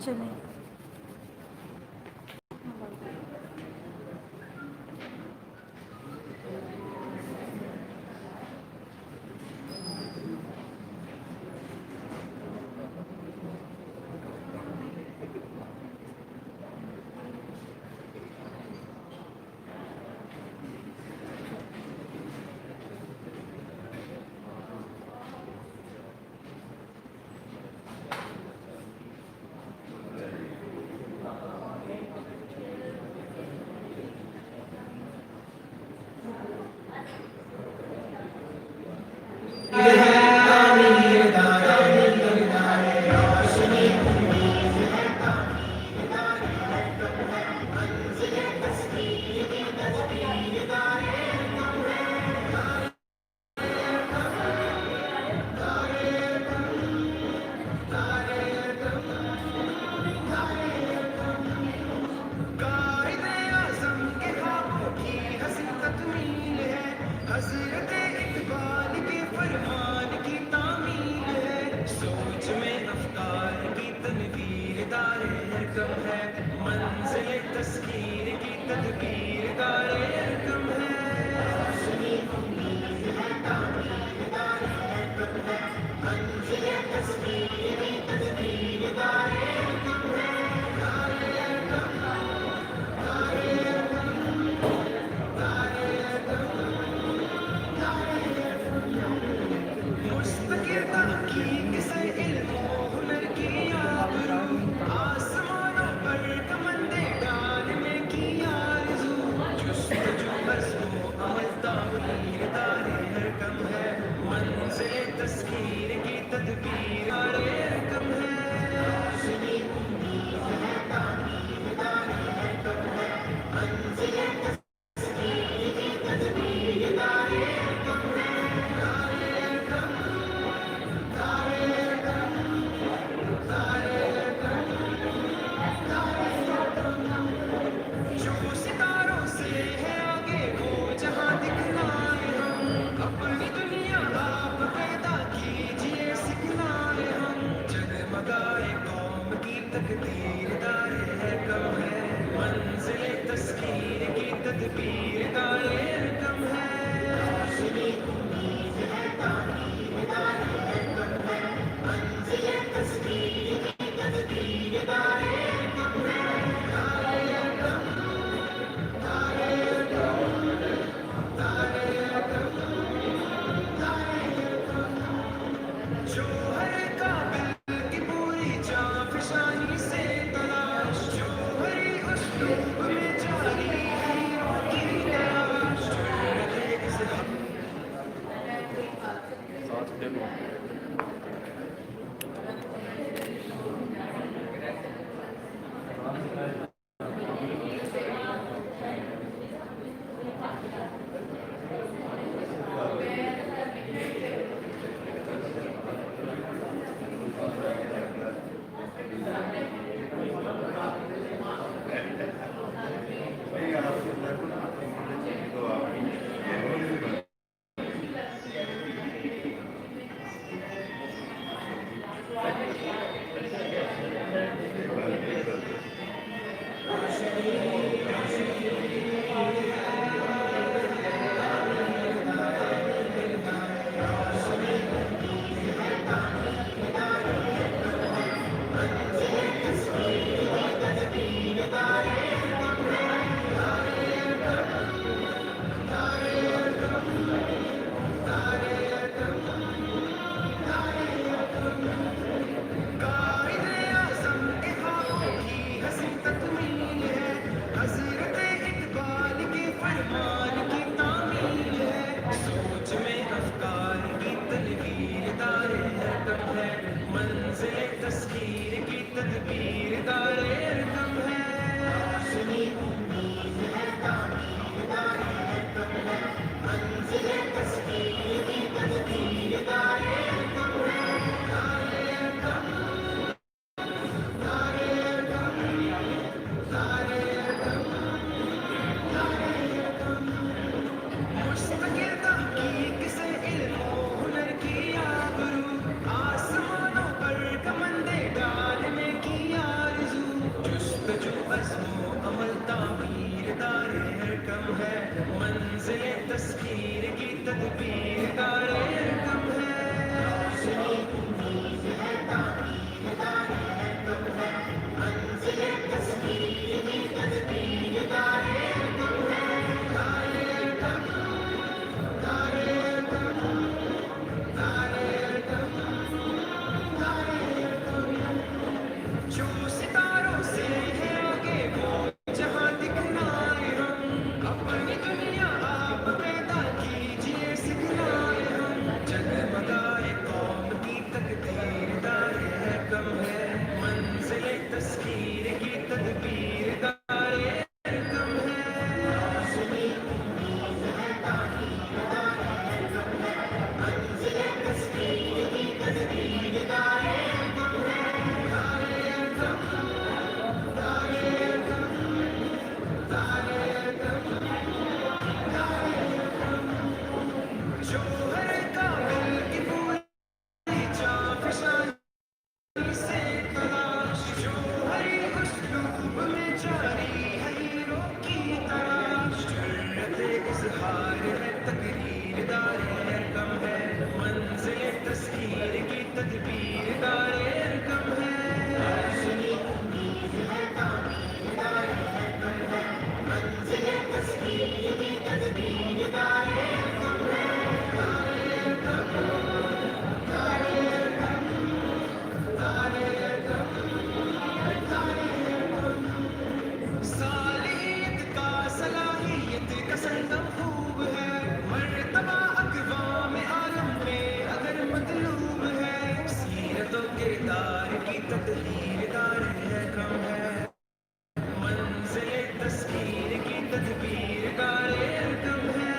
چلیں آسمانوں پر کمندے ڈال کم ہے منزل تسخیر کی تدبیر دارے کم جو ہے کامل کی پوری چاپشانی سے تلاش جو ہے اسلوب میں جاری ہے ہیرو کی تلاش جرت اظہار ہے تقریر دارے کم ہے منزل تسخیر کی تدبیر دارے کم ہے صالحیت کا صلاحیت کا سنگم خوب ہے مرتبہ اقوام عالم میں اگر مطلوب ہے سیرت و کردار کی تدبیر دار ہے کم ہے منزل تسخیر کی تدبیر دار کم ہے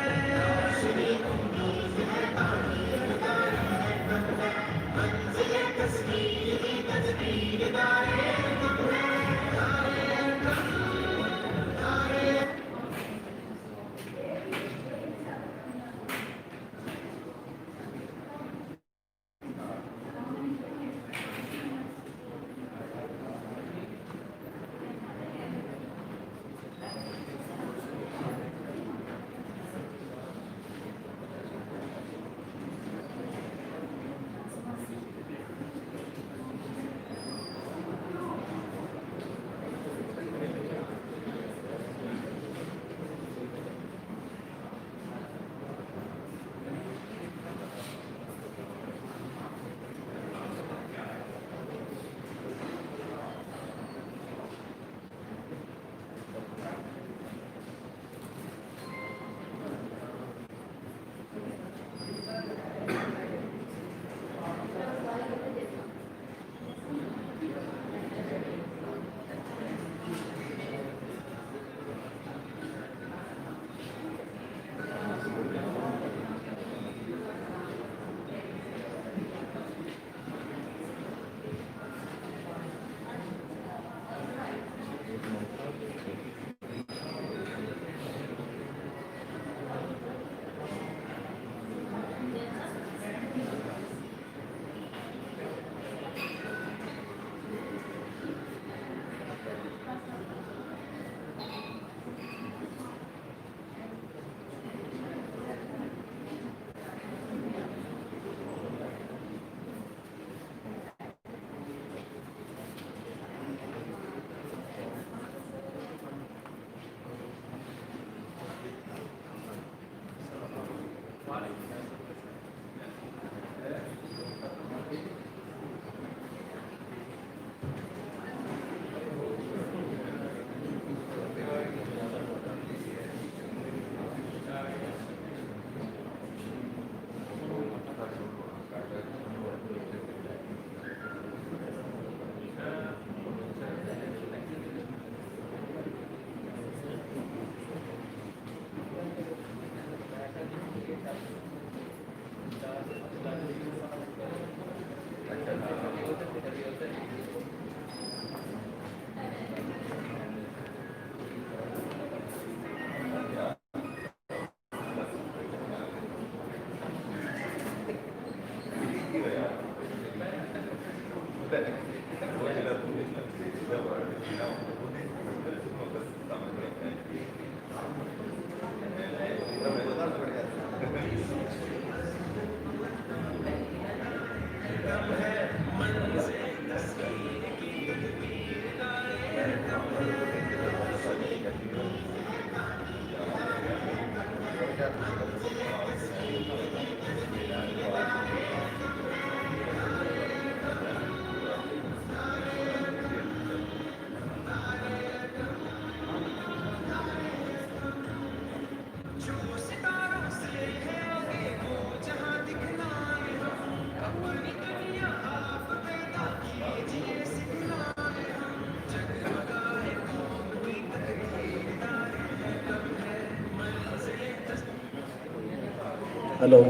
ہیلو،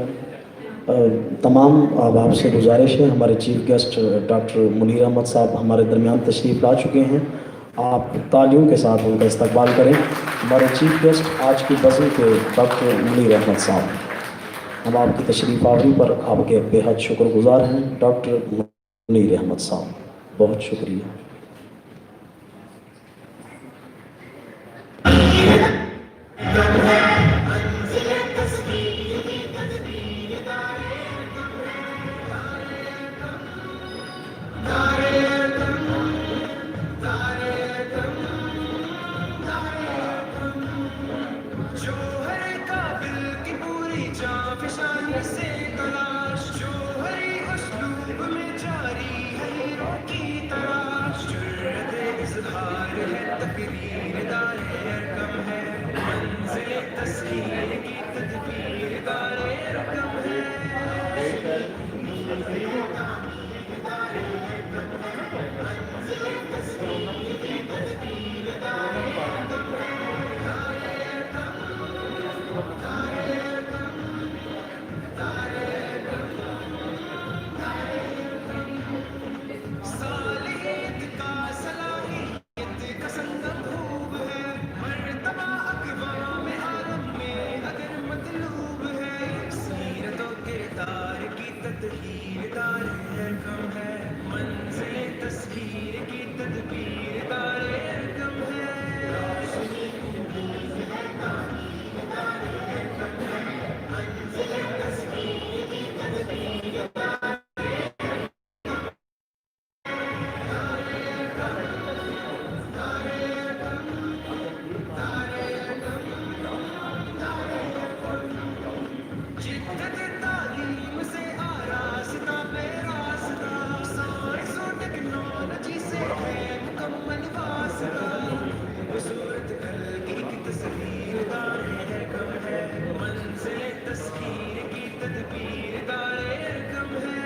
تمام احباب سے گزارش ہے، ہمارے chief guest doctor Munir Ahmad صاحب ہمارے درمیان تشریف لا چکے ہیں، آپ تالیوں کے ساتھ ان کا استقبال کریں۔ ہمارے چیف گیسٹ آج کی غزل کے ڈاکٹر منیر احمد صاحب، ہم آپ کی تشریف آوری پر آپ کے بے حد شکر گزار ہیں ڈاکٹر منیر احمد صاحب، بہت شکریہ۔ جو ہے قابل کی پوری جانفشانی سے تلاش، جو ہر اسلوب میں جاری ہے ہیروں کی تلاش، جرأت اظہار ہے تقریر دار رقم ہے، منزل تسخیر کی تدبیر دار رقم ہے۔ صالحیت کا صلاحیت کا سنگم خوب ہے، مرتبہ اقوام عالم میں اگر مطلوب ہے، سیرت و کردار کی تطہیر دار کم ہے، منزل تسخیر کی تدبیر دار کم ہے۔ جدت تعلیم سے آراستہ بے راستہ، سائنس و ٹیکنالوجی سے ہے مکمل واسطہ، صورت کل کی تصویر دار کم ہے، منزل تسخیر کی تدبیر دار کم ہے۔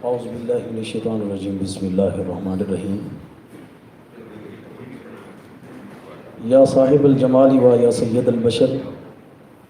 اعوذ باللہ من الشیطان الرجیم، بسم اللہ الرحمن الرحیم۔ یا صاحب الجمال و یا سید البشر،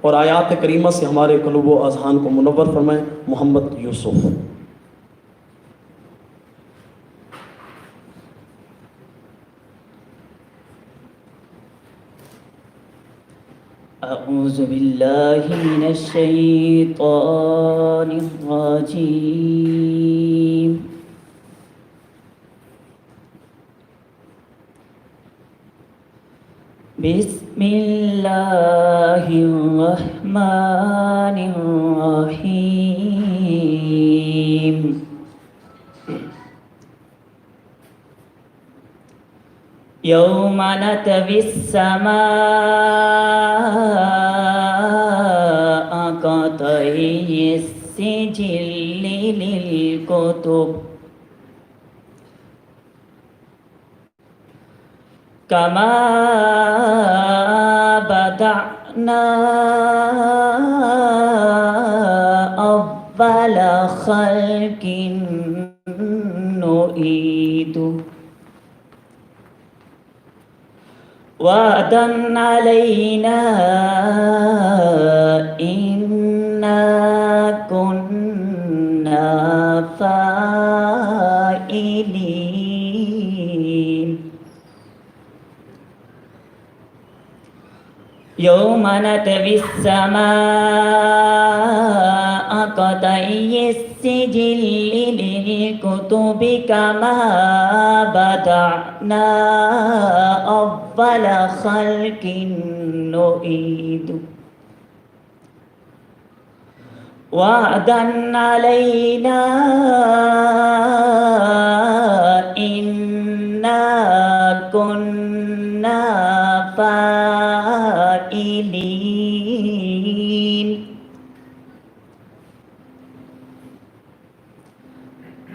اور آیات کریمہ سے ہمارے قلوب و اذہان کو منور فرمائیں۔ محمد یوسف۔ أعوذ بالله من الشيطان الرجيم بسم الله الرحمن الرحيم يوم نطوي السماء كطي السجل للكتب كما بدأنا أول خلق نعيده وعدا علينا إنا كنا فاعلين يوم نطوي السماء كطي السجل للكتب كما بدأنا أول خلق نعيد وعدا علينا إنا كنا فاعلين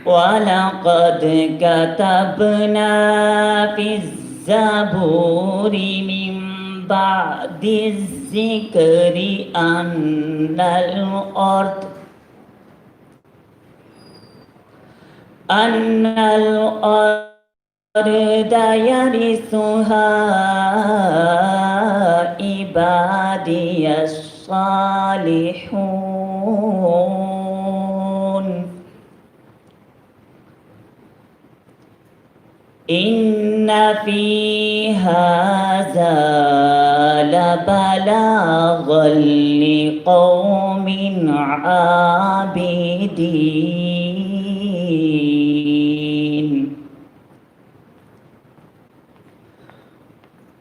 ولقد كتبنا في الزبور من بعد الذكر أن الأرض يرثها عبادي الصالحون إن في هذا لبلاغا لقوم عابدين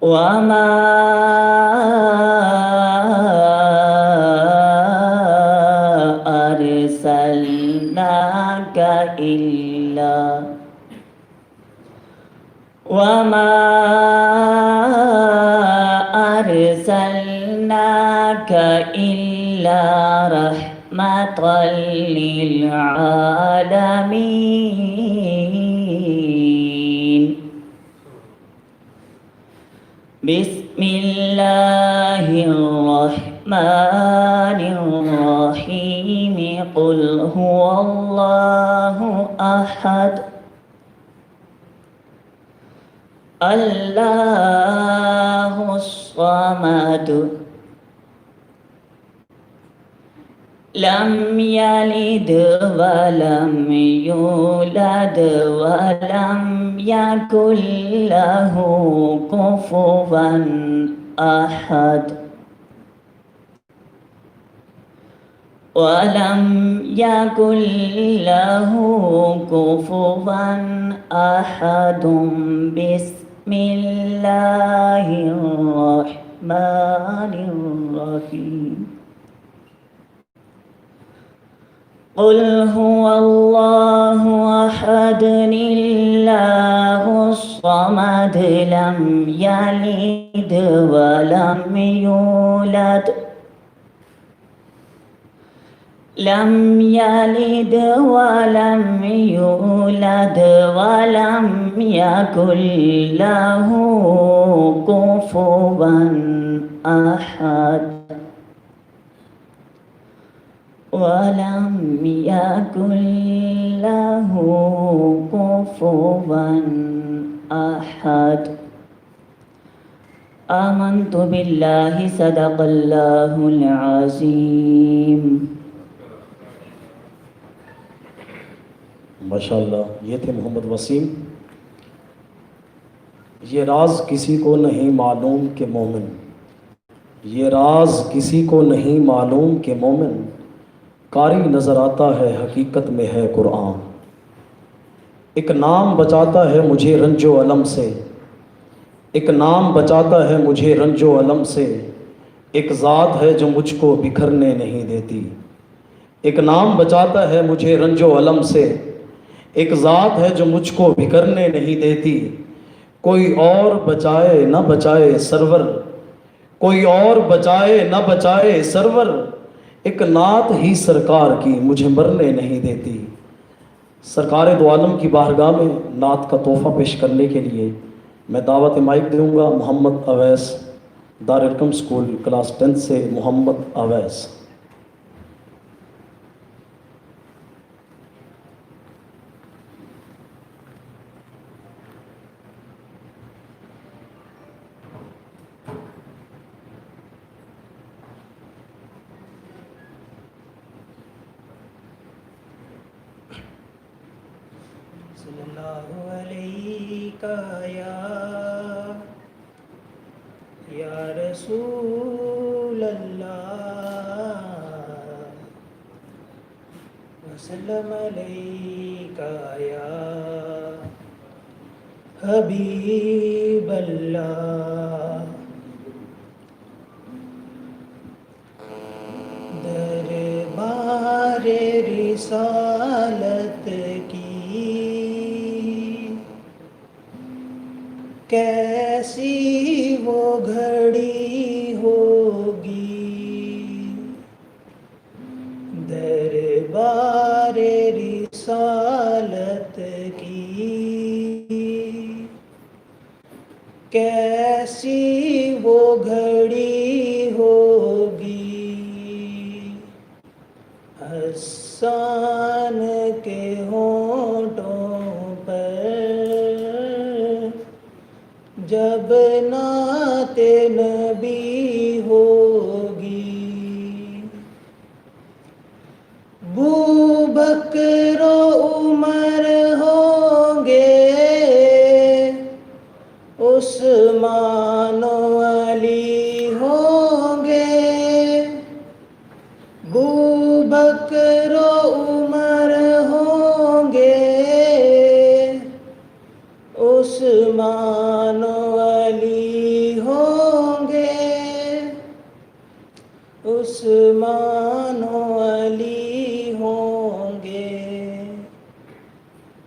وما أرسلناك إلا رحمة للعالمين بسم الله الرحمن الرحيم قل هو الله أحد الله الصمد لم يلد ولم يولد ولم يكن له كفوا أحد ولم يكن له كفوا أحد بسم الله الرحمن الرحيم قل هو الله أحد الله الصمد لم يلد ولم يولد ولم يولد ولم يكن له كفوا أحد ولم يكن له كفوا أحد آمنت باللہ صدق اللہ العظیم. ماشاءاللہ، یہ تھے محمد وسیم. یہ راز کسی کو نہیں معلوم کہ مومن، یہ راز کسی کو نہیں معلوم کہ مومن، قاری نظر آتا ہے حقیقت میں ہے قرآن. ایک نام بچاتا ہے مجھے رنج و علم سے، ایک نام بچاتا ہے مجھے رنج و علم سے، ایک ذات ہے جو مجھ کو بکھرنے نہیں دیتی. ایک نام بچاتا ہے مجھے رنج و علم سے، ایک ذات ہے جو مجھ کو بکھرنے نہیں دیتی. کوئی اور بچائے نہ بچائے سرور، کوئی اور بچائے نہ بچائے سرور، ایک نعت ہی سرکار کی مجھے مرنے نہیں دیتی. سرکار دو عالم کی بارگاہ میں نعت کا تحفہ پیش کرنے کے لیے میں دعوت مائک دوں گا محمد اویس، دارالقم اسکول کلاس 10 سے محمد اویس. صلی اللہ علیہ یا رسول اللہ، وسلم علیکہ یا حبیب اللہ. دربار رسالت کی کیسی وہ گھڑی ہوگی، دربار رسالت کی کیسی وہ گھڑی ہوگی. حسان کے ہونٹوں پر جب نعت نبی ہوگی، بوبکر و عمر ہوں گے، عثمان و علی ہوں گے، بوبکر و عمر ہوں گے، عثمان و علی ہوں گے، عثمان و علی ہوں گے.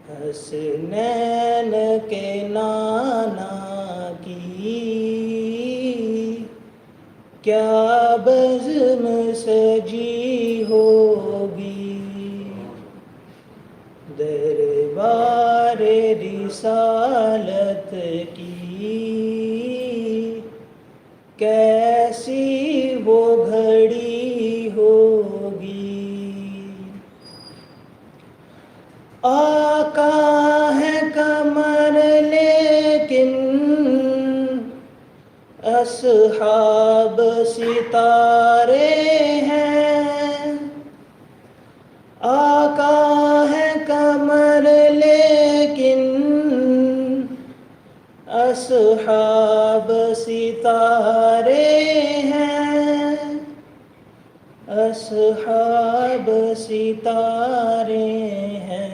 حسنین کے نانا کی کیا بزم سجی ہوگی، دربار رسالت کی کیسی وہ گھڑی ہوگی. آقا ہے قمر لیکن اصحاب ستارے ہیں، آقا ہے قمر لیکن اصحاب ستارے ہیں، اصحاب ستارے ہیں.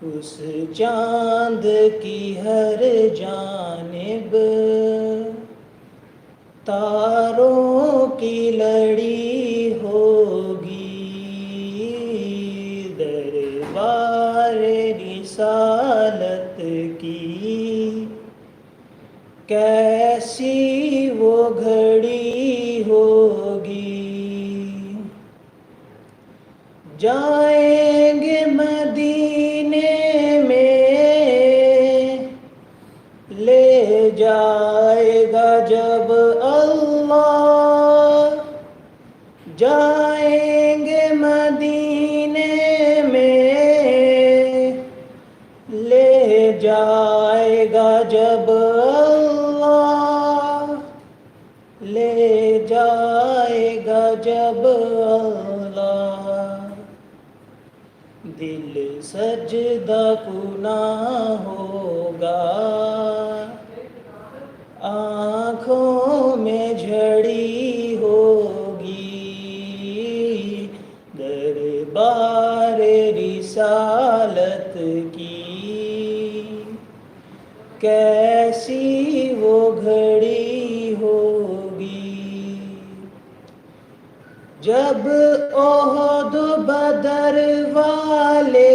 اس چاند کی ہر جانب تاروں کی لڑی ہوگی، دربار رسالت کی کیسی وہ گھڑی ہوگی. جائیں گے مدینے میں لے جائے گا جب اللہ، جائیں گے مدینے میں لے جائے گا جب اللہ. دل سجدہ کنا ہوگا، آنکھوں میں جھڑی ہوگی، دربار رسالت کی کیسی وہ گھڑی ہوگی، جب احد بدر والے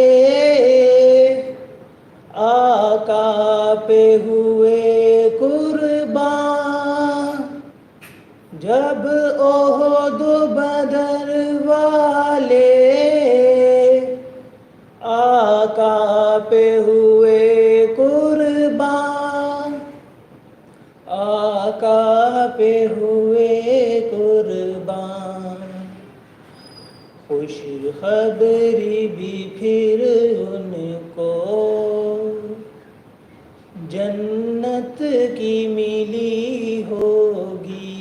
آقا پہ ہوئے قربان، جب احد بدر والے آقا پہ ہوئے قربان، آقا پہ ہوئے قربان، خوش خبری بھی پھر ان کو جنت کی ملی ہوگی،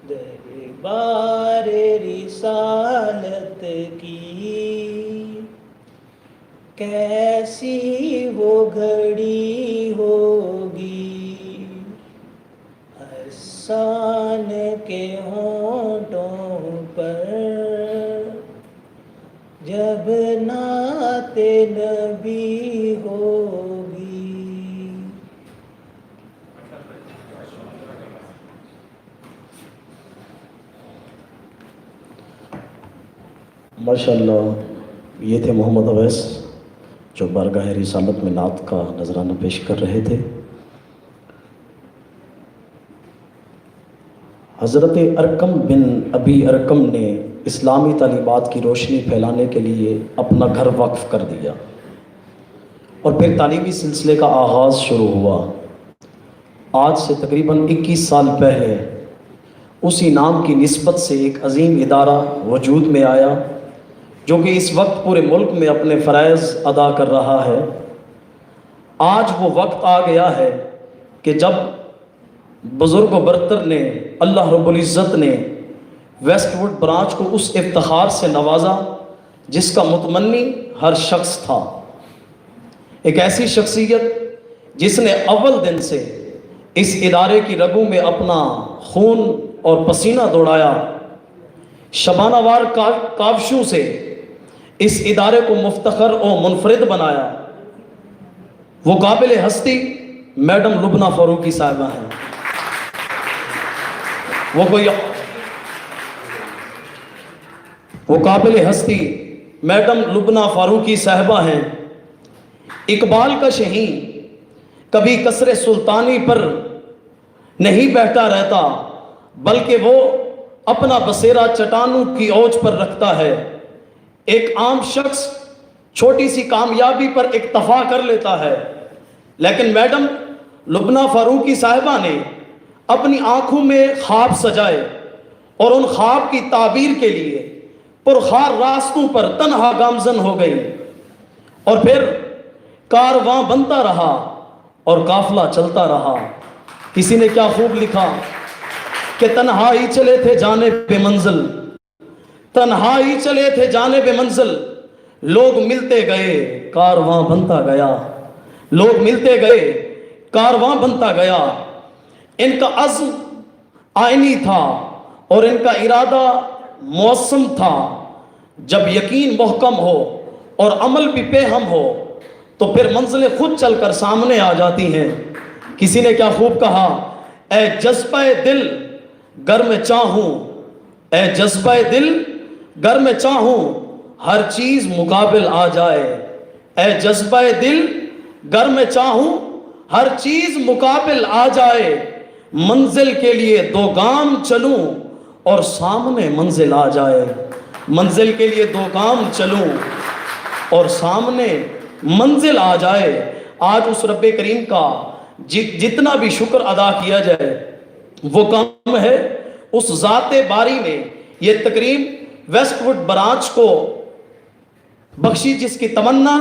دربار رسالت کی کیسی وہ گھڑی ہوگی، حسان کے ہونٹوں پر جب نعت نبی ہوگی۔ ماشاءاللہ، یہ تھے محمد اویس جو بارگاہ رسالت میں نعت کا نذرانہ پیش کر رہے تھے۔ حضرت ارقم بن ابی ارقم نے اسلامی تعلیمات کی روشنی پھیلانے کے لیے اپنا گھر وقف کر دیا اور پھر تعلیمی سلسلے کا آغاز شروع ہوا۔ آج سے تقریباً 21 سال پہلے اسی نام کی نسبت سے ایک عظیم ادارہ وجود میں آیا جو کہ اس وقت پورے ملک میں اپنے فرائض ادا کر رہا ہے۔ آج وہ وقت آ گیا ہے کہ جب بزرگ و برتر نے، اللہ رب العزت نے ویسٹ ووڈ برانچ کو اس افتخار سے نوازا جس کا متمنی ہر شخص تھا۔ ایک ایسی شخصیت جس نے اول دن سے اس ادارے کی رگوں میں اپنا خون اور پسینہ دوڑایا، شبانہ وار کاوشوں سے اس ادارے کو مفتخر و منفرد بنایا، وہ قابل ہستی میڈم لبنہ فاروقی صاحبہ ہیں۔ وہ قابل ہستی میڈم لبنہ فاروقی صاحبہ ہیں۔ اقبال کا شہین کبھی قصر سلطانی پر نہیں بیٹھا رہتا، بلکہ وہ اپنا بسیرا چٹانوں کی اوج پر رکھتا ہے۔ ایک عام شخص چھوٹی سی کامیابی پر اکتفا کر لیتا ہے، لیکن میڈم لبنہ فاروقی صاحبہ نے اپنی آنکھوں میں خواب سجائے اور ان خواب کی تعبیر کے لیے پرخار راستوں پر تنہا گامزن ہو گئی، اور پھر کارواں بنتا رہا اور قافلہ چلتا رہا۔ کسی نے کیا خوب لکھا کہ تنہائی چلے تھے جانب منزل، تنہائی چلے تھے جانب منزل، لوگ ملتے گئے کارواں بنتا گیا، لوگ ملتے گئے کارواں بنتا گیا۔ ان کا عزم آئینی تھا اور ان کا ارادہ موسم تھا۔ جب یقین محکم ہو اور عمل بھی پہ ہم ہو تو پھر منزلیں خود چل کر سامنے آ جاتی ہیں۔ کسی نے کیا خوب کہا، اے جذبہ دل گر میں چاہوں، اے جذبہ دل گر میں چاہوں ہر چیز مقابل آ جائے، اے جذبہ دل گر میں چاہوں ہر چیز مقابل آ جائے، منزل کے لیے 2 گام چلوں اور سامنے منزل آ جائے، منزل کے لیے 2 گام چلوں اور سامنے منزل آ جائے۔ آج اس رب کریم کا جتنا بھی شکر ادا کیا جائے وہ کم ہے۔ اس ذات باری نے یہ تقریب ویسٹ ووڈ برانچ کو بخشی جس کی تمنا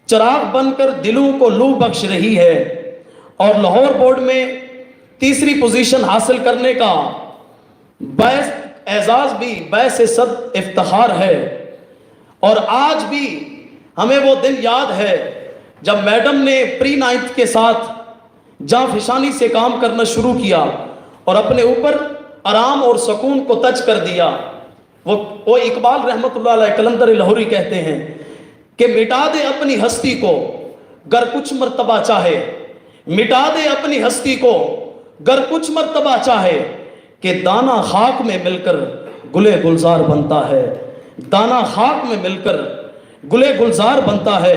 چراغ بن کر دلوں کو لو بخش رہی ہے، اور لاہور بورڈ میں 3ری پوزیشن حاصل کرنے کا باعث اعزاز بھی باعث صد افتخار ہے، اور آج بھی ہمیں وہ دن یاد ہے جب میڈم نے پری 9th کے ساتھ جاں فشانی سے کام کرنا شروع کیا اور اپنے اوپر آرام اور سکون کو تج کر دیا۔ وہ اقبال رحمت اللہ علیہ قلندر لاہوری کہتے ہیں کہ مٹا دے اپنی ہستی کو گر کچھ مرتبہ چاہے، مٹا دے اپنی ہستی کو گر کچھ مرتبہ چاہے، کہ دانہ خاک میں مل کر گلے گلزار بنتا ہے، دانہ خاک میں مل کر گلے گلزار بنتا ہے۔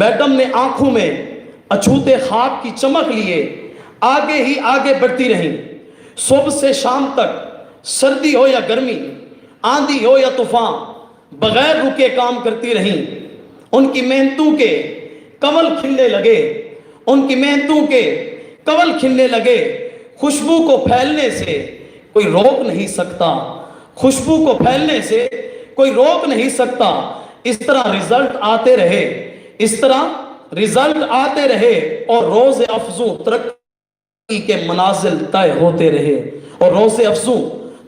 میڈم نے آنکھوں میں اچھوتے خاک کی چمک لیے آگے ہی آگے بڑھتی رہیں، صبح سے شام تک، سردی ہو یا گرمی، آندھی ہو یا طوفان، بغیر رکے کام کرتی رہیں۔ ان کی محنتوں کے کنول کھلنے لگے، ان کی محنتوں کے کنول کھلنے لگے، خوشبو کو پھیلنے سے کوئی روک نہیں سکتا، خوشبو کو پھیلنے سے کوئی روک نہیں سکتا۔ اس طرح رزلٹ آتے رہے، اس طرح رزلٹ آتے رہے، اور روز افزوں ترقی کے منازل طے ہوتے رہے، اور روز افزوں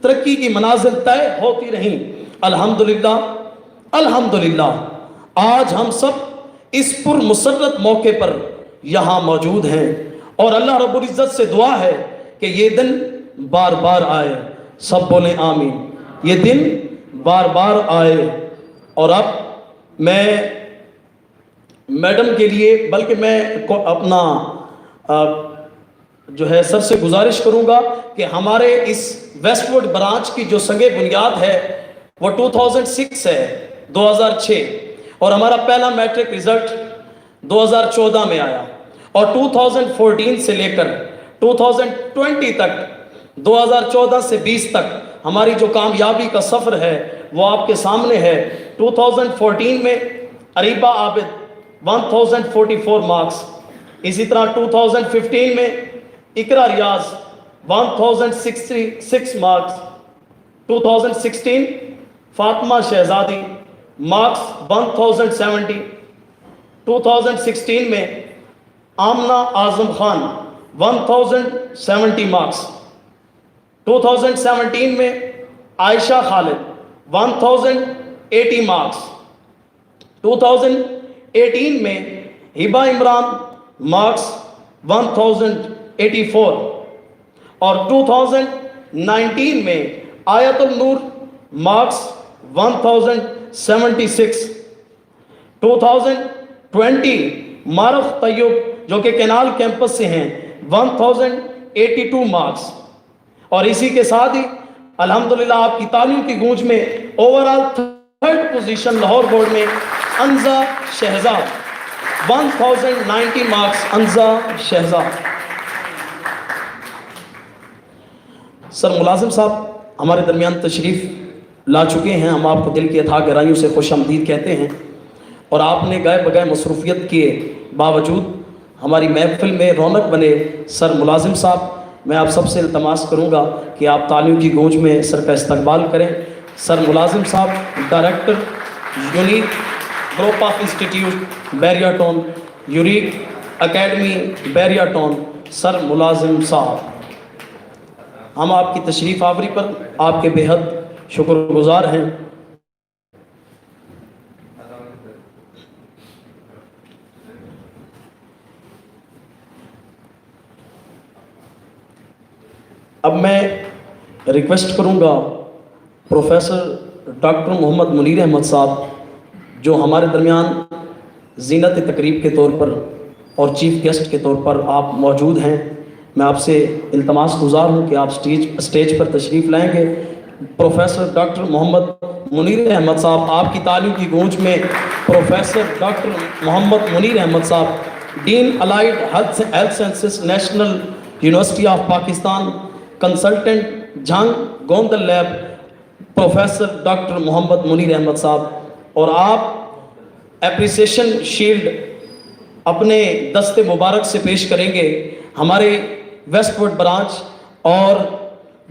ترقی کی منازل طے ہوتی رہیں۔ الحمدللہ الحمدللہ آج ہم سب اس پر مسرت موقع پر یہاں موجود ہیں، اور اللہ رب العزت سے دعا ہے کہ یہ دن بار بار آئے۔ سب بولیں آمین۔ یہ دن بار بار آئے۔ اور اب میں میڈم کے لیے، بلکہ میں اپنا جو ہے سر سے گزارش کروں گا کہ ہمارے اس ویسٹ ووڈ برانچ کی جو سنگ بنیاد ہے وہ 2006 ہے، 2006، اور ہمارا پہلا میٹرک رزلٹ 2014 میں آیا، اور 2014 سے لے کر 2020 تک، 2014 سے 20 تک ہماری جو کامیابی کا سفر ہے وہ آپ کے سامنے ہے۔ 2014 میں اریبہ عابد 1044 مارکس، اسی طرح 2015 میں اقرا ریاض 1066 مارکس، 2016 فاطمہ شہزادی مارکس 1070، 2016 میں آمنہ اعظم خان 1070 مارکس، 2017 میں عائشہ خالد 1080 مارکس، 2018 میں ہبہ عمران مارکس 1084، اور 2019 میں آیت النور مارکس 1076، 2020 معرف طیب جو کہ کینال کیمپس سے ہیں 1082 مارکس، اور اسی کے ساتھ ہی الحمدللہ آپ کی تعلیم کی گونج میں overall 3rd position Lahore board میں انزا شہزاد 1090 مارکس، انزا شہزاد۔ سر ملازم صاحب ہمارے درمیان تشریف لا چکے ہیں، ہم آپ کو دل کی اتھاہ گہرائیوں سے خوش آمدید کہتے ہیں، اور آپ نے گئے بگئے مصروفیت کے باوجود ہماری محفل میں رونق بنے۔ سر ملازم صاحب میں آپ سب سے التماس کروں گا کہ آپ تعلیم کی گونج میں سر کا استقبال کریں۔ سر ملازم صاحب director unique group of institute Bahria town, unique academy Bahria town, sir Mulazim صاحب، ہم آپ کی تشریف آوری پر آپ کے بے حد شکر گزار ہیں۔ اب میں ریکویسٹ کروں گا پروفیسر ڈاکٹر محمد منیر احمد صاحب جو ہمارے درمیان زینت تقریب کے طور پر اور چیف گیسٹ کے طور پر آپ موجود ہیں، میں آپ سے التماس گزار ہوں کہ آپ اسٹیج پر تشریف لائیں گے۔ پروفیسر ڈاکٹر محمد منیر احمد صاحب، آپ کی تعلیم کی گونج میں پروفیسر ڈاکٹر محمد منیر احمد صاحب، dean allied health sciences national university of Pakistan, consultant Jhang Gondal lab, professor doctor Muhammad Munir Ahmad صاحب، اور آپ اپریسیشن شیلڈ اپنے دست مبارک سے پیش کریں گے۔ ہمارے ویسٹ ووڈ برانچ اور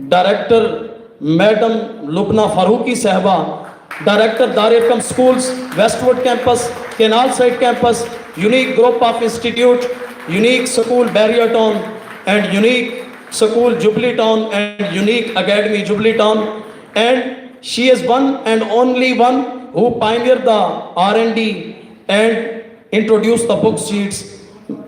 ڈائریکٹر میڈم لبنہ فاروقی صاحبہ، director Darulhikam schools west wood campus, canal side campus, unique group of institute, unique school Bahria town and unique school jubilee town and unique academy jubilee town, and she is one and only one who pioneered the R&D and introduced the book sheets,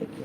Thank you.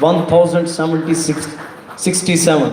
1067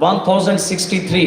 1063।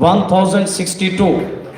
1062।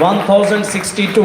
1062,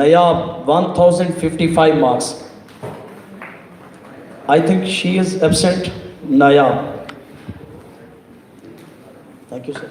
Nayab 1055 marks. I think she is absent. Nayab. Thank you sir.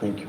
Thank you.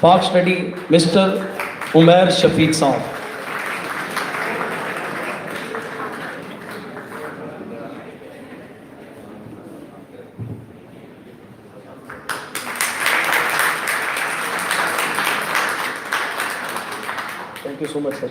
Park Study, Mr. Umair Shafiq Saab. Thank you so much, sir.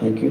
Thank you.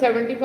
75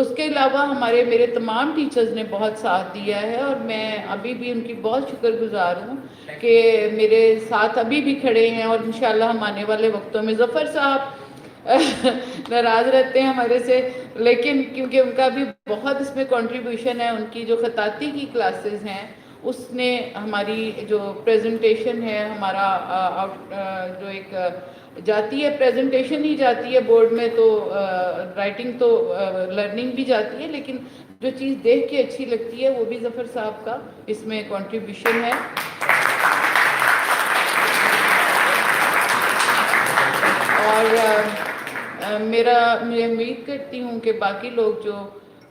اس کے علاوہ میرے تمام teachers نے بہت ساتھ دیا ہے اور میں ابھی بھی ان کی بہت شکر گزار ہوں کہ میرے ساتھ ابھی بھی کھڑے ہیں، اور انشاءاللہ ہم آنے والے وقتوں میں ظفر صاحب ناراض رہتے ہیں ہمارے سے، لیکن کیونکہ ان کا بھی بہت اس میں کنٹریبیوشن ہے، ان کی جو خطاطی کی کلاسز ہیں اس نے ہماری جو پریزنٹیشن ہے، ہمارا جو ایک جاتی ہے پریزنٹیشن ہی جاتی ہے بورڈ میں، تو رائٹنگ تو لرننگ بھی جاتی ہے، لیکن جو چیز دیکھ کے اچھی لگتی ہے وہ بھی ظفر صاحب کا اس میں کنٹریبیوشن ہے۔ اور میں امید کرتی ہوں کہ باقی لوگ جو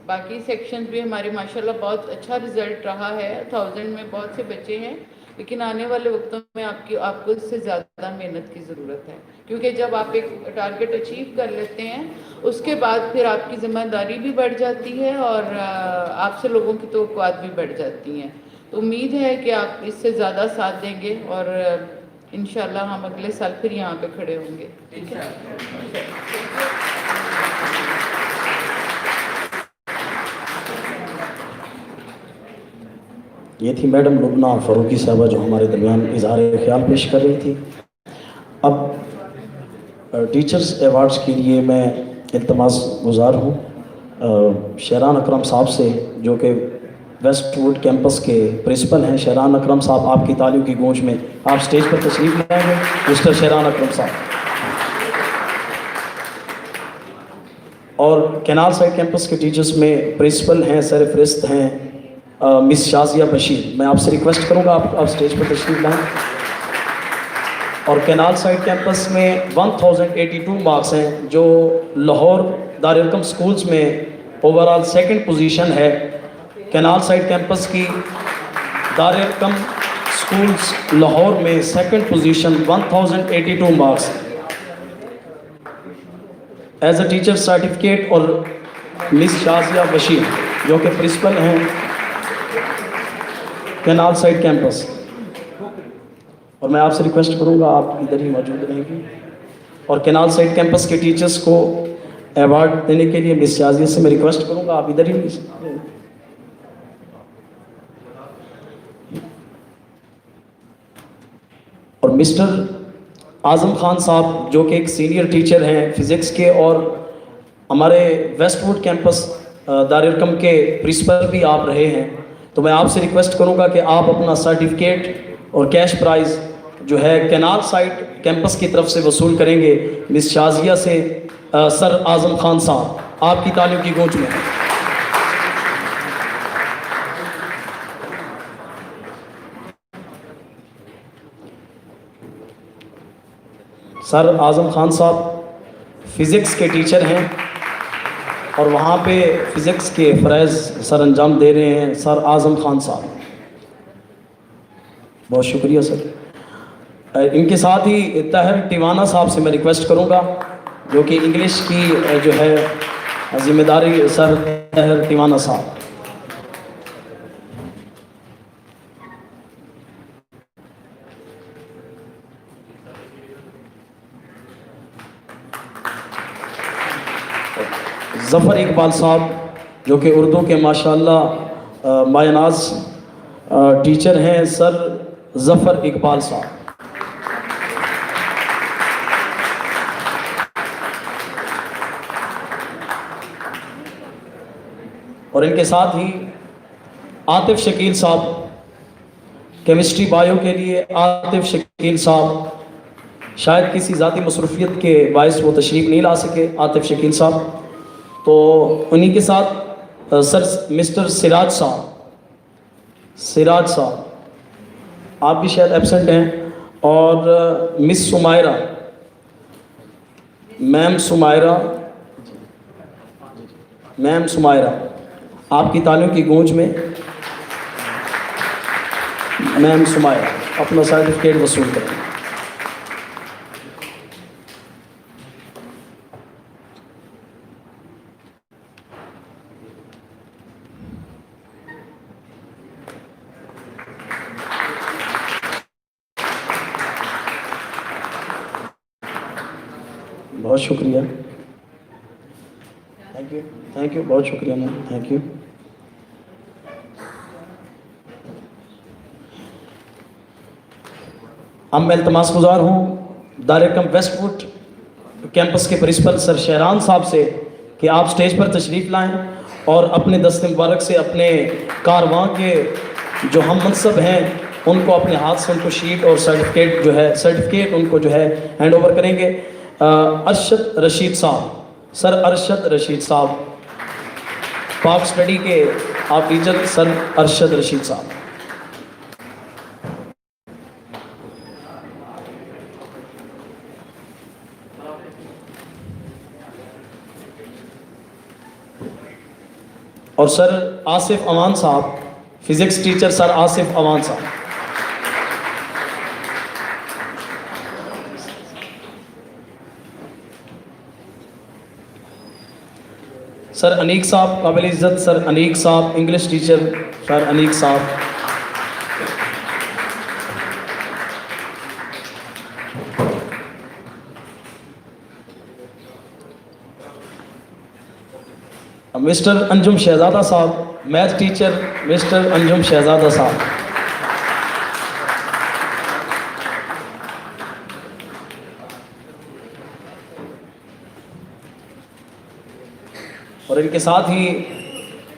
باقی سیکشنز بھی ہمارے ماشاءاللہ بہت اچھا رزلٹ رہا ہے، 1000 میں بہت سے بچے ہیں، لیکن آنے والے وقتوں میں آپ کو اس سے زیادہ محنت کی ضرورت ہے، کیونکہ جب آپ ایک ٹارگٹ اچیو کر لیتے ہیں اس کے بعد پھر آپ کی ذمہ داری بھی بڑھ جاتی ہے اور آپ سے لوگوں کی توقعات بھی بڑھ جاتی ہیں۔ تو امید ہے کہ آپ اس سے زیادہ ساتھ دیں گے اور انشاءاللہ ہم اگلے سال پھر یہاں پہ کھڑے ہوں گے۔ ٹھیک ہے؟ یہ تھی میڈم لبنہ فاروقی صاحبہ جو ہمارے درمیان اظہار خیال پیش کر رہی تھی۔ اب ٹیچرز ایوارڈز کے لیے میں التماس گزار ہوں شہران اکرم صاحب سے، جو کہ ویسٹ ووڈ کیمپس کے پرنسپل ہیں۔ شہران اکرم صاحب، آپ کی تالیوں کی گونج میں آپ سٹیج پر تشریف لائیں گے۔ مسٹر شہران اکرم صاحب۔ اور کینال سائڈ کیمپس کے ٹیچرز میں پرنسپل ہیں، سرفرست ہیں مس شازیہ بشیر۔ میں آپ سے ریکویسٹ کروں گا آپ اسٹیج پر تشریف لائیں۔ اور کینال سائڈ کیمپس میں 1082 مارکس ہیں، جو لاہور دارالقم سکولز میں اوورال سیکنڈ پوزیشن ہے۔ کینال سائڈ کیمپس کی دارالقم سکولز لاہور میں second position 1082 marks as a teacher certificate. اور مس شازیہ بشیر جو کہ پرنسپل ہیں کینال سائڈ کیمپس۔ اور میں آپ سے ریکویسٹ کروں گا آپ ادھر ہی موجود رہیں گی۔ اور کینال سائڈ کیمپس کے ٹیچرز کو ایوارڈ دینے کے لیے مس شازیہ سے میں ریکویسٹ کروں گا آپ ادھر ہی۔ اور مسٹر اعظم خان صاحب جو کہ ایک سینئر ٹیچر ہیں فزکس کے اور ہمارے ویسٹ ووڈ کیمپس دارالقم کے پرنسپل بھی آپ رہے ہیں، تو میں آپ سے ریکویسٹ کروں گا کہ آپ اپنا سرٹیفکیٹ اور کیش پرائز جو ہے کینال سائٹ کیمپس کی طرف سے وصول کریں گے مس شازیہ سے۔ سر اعظم خان صاحب، آپ کی تالیوں کی گونج میں۔ سر اعظم خان صاحب فزکس کے ٹیچر ہیں اور وہاں پہ فزکس کے فرائض سر انجام دے رہے ہیں سر اعظم خان صاحب۔ بہت شکریہ سر۔ ان کے ساتھ ہی طاہر ٹیوانہ صاحب سے میں ریکویسٹ کروں گا، جو کہ انگلش کی جو ہے ذمہ داری سر طاہر ٹیوانہ صاحب۔ ظفر اقبال صاحب جو کہ اردو کے ماشاءاللہ مایہ ناز ٹیچر ہیں، سر ظفر اقبال صاحب۔ اور ان کے ساتھ ہی عاطف شکیل صاحب، کیمسٹری بایو کے لیے عاطف شکیل صاحب، شاید کسی ذاتی مصروفیت کے باعث وہ تشریف نہیں لا سکے عاطف شکیل صاحب، تو انہی کے ساتھ سر مسٹر سراج صاحب آپ بھی شاید ایبسنٹ ہیں، اور مس سمائرہ، میم سمائرہ آپ کی تالیوں کی گونج میں میم سمائرہ اپنا سرٹیفکیٹ وصول کریں۔ بہت شکریہ۔ تھینک یو بہت شکریہ میم تھینک یو. اب میں التماس گزار ہوں دارالحکم ویسٹ ووڈ کیمپس کے پرنسپل سر شہران صاحب سے کہ آپ سٹیج پر تشریف لائیں اور اپنے دست مبارک سے اپنے کارواں کے جو ہم منصب ہیں ان کو اپنے ہاتھ سے ان کو شیٹ اور سرٹیفکیٹ ان کو جو ہے ہینڈ اوور کریں گے. ارشد رشید صاحب، سر ارشد رشید صاحب، پاک اسٹڈی کے آپ ٹیچر سر ارشد رشید صاحب. اور سر آصف امان صاحب، فزکس ٹیچر سر آصف امان صاحب. سر انیک صاحب قابل عزت سر انیک صاحب، انگلش ٹیچر سر انیک صاحب. مسٹر انجم شہزادہ صاحب، میتھ ٹیچر مسٹر انجم شہزادہ صاحب. اور ان کے ساتھ ہی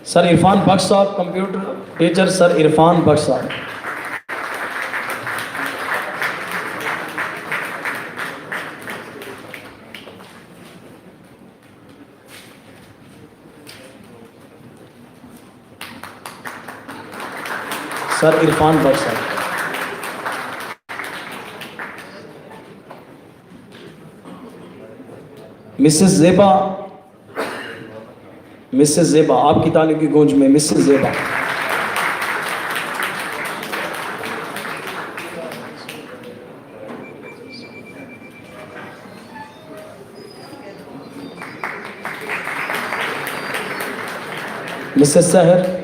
سر عرفان بخش صاحب، کمپیوٹر ٹیچر سر عرفان بخش صاحب. سر عرفان بخش صاحب. مسز زیبا آپ کی تعلیم کی گونج میں Mrs Zeba. Mrs Sahar.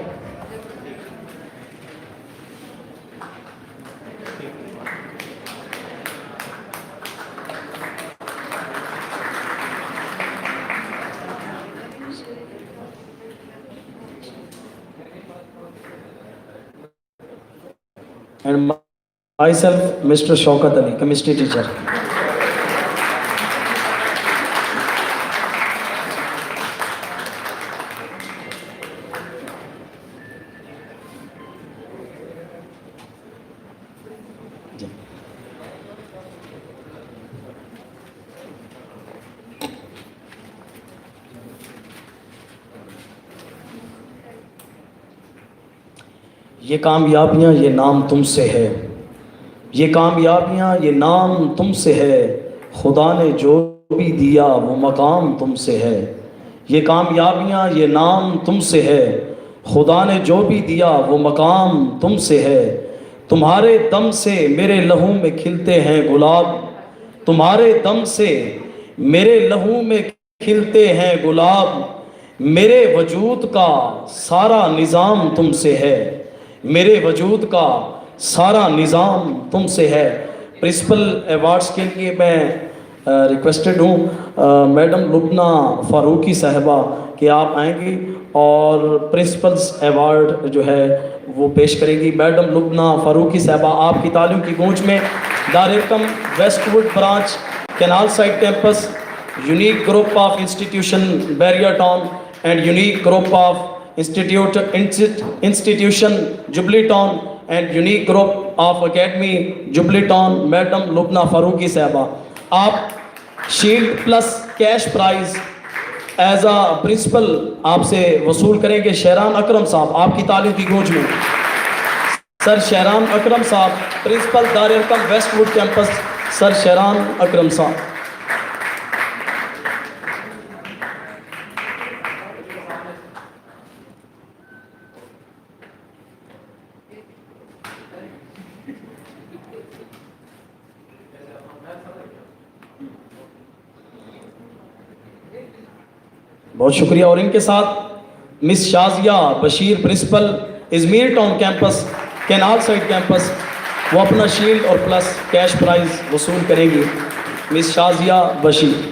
And myself, Mr. Shaukat Ali, chemistry teacher. یہ کامیابیاں یہ نام تم سے ہے، یہ کامیابیاں یہ نام تم سے ہے، خدا نے جو بھی دیا وہ مقام تم سے ہے. یہ کامیابیاں یہ نام تم سے ہے، خدا نے جو بھی دیا وہ مقام تم سے ہے. تمہارے دم سے میرے لہو میں کھلتے ہیں گلاب، تمہارے دم سے میرے لہو میں کھلتے ہیں گلاب. میرے وجود کا سارا نظام تم سے ہے، میرے وجود کا سارا نظام تم سے ہے. پرنسپل ایوارڈز کے لیے میں ریکویسٹڈ ہوں میڈم لبنہ فاروقی صاحبہ کہ آپ آئیں گی اور پرنسپلز ایوارڈ جو ہے وہ پیش کریں گی. میڈم لبنہ فاروقی صاحبہ آپ کی تعلیم کی گونج میں Darulhikam west wood branch canal side campus, unique group of institution Bahria town and unique group of institution jubilee town and unique group of academy jubilee town. Madam Lubna Farooqui صاحبہ آپ shield plus cash prize as a principal آپ سے وصول کریں گے. شہران اکرم صاحب آپ کی تعلیم کی گونج میں سر شہران اکرم صاحب، principal Darulhikam west wood campus sir Shehran Akram صاحب. بہت شکریہ. اور ان کے ساتھ miss Shazia Bashir principal Izmir town campus canal side campus, وہ اپنا شیلڈ اور پلس کیش پرائز وصول کریں گی. مس شازیہ بشیر.